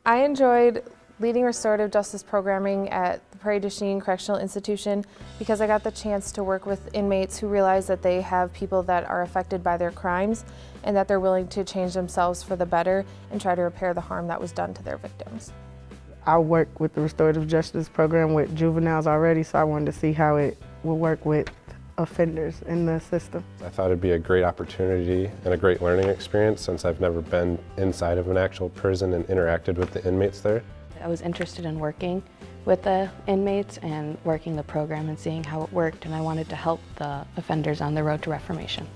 I enjoyed leading restorative justice programming at the Prairie du Chien Correctional Institution because I got the chance to work with inmates who realize that they have people that are affected by their crimes and that they're willing to change themselves for the better and try to repair the harm that was done to their victims. I work with the restorative justice program with juveniles already, so I wanted to see how it would work with offenders in the system. I thought it'd be a great opportunity and a great learning experience since I've never been inside of an actual prison and interacted with the inmates there. I was interested in working with the inmates and working the program and seeing how it worked, and I wanted to help the offenders on the road to reformation.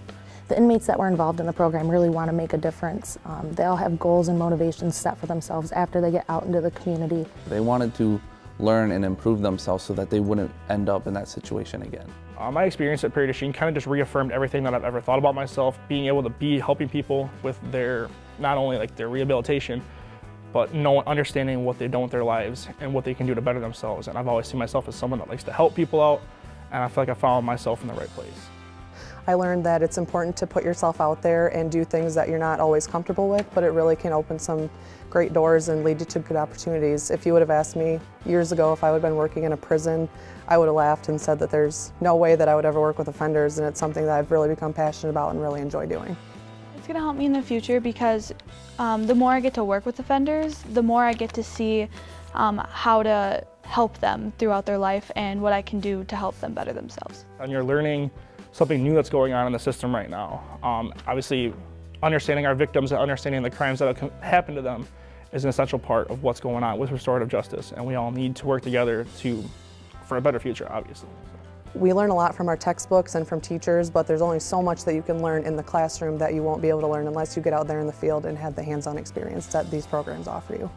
The inmates that were involved in the program really want to make a difference. They all have goals and motivations set for themselves after they get out into the community. They wanted to learn and improve themselves so that they wouldn't end up in that situation again. My experience at Prairie du Chien kind of just reaffirmed everything that I've ever thought about myself, being able to be helping people with their, not only like their rehabilitation, but understanding what they've done with their lives and what they can do to better themselves. And I've always seen myself as someone that likes to help people out, and I feel like I found myself in the right place. I learned that it's important to put yourself out there and do things that you're not always comfortable with, but it really can open some great doors and lead you to good opportunities. If you would have asked me years ago if I would have been working in a prison, I would have laughed and said that there's no way that I would ever work with offenders, and it's something that I've really become passionate about and really enjoy doing. It's going to help me in the future because the more I get to work with offenders, the more I get to see how to help them throughout their life and what I can do to help them better themselves. And you're learning something new that's going on in the system right now. Obviously, understanding our victims and understanding the crimes that have happened to them is an essential part of what's going on with restorative justice, and we all need to work together for a better future, obviously. We learn a lot from our textbooks and from teachers, but there's only so much that you can learn in the classroom that you won't be able to learn unless you get out there in the field and have the hands-on experience that these programs offer you.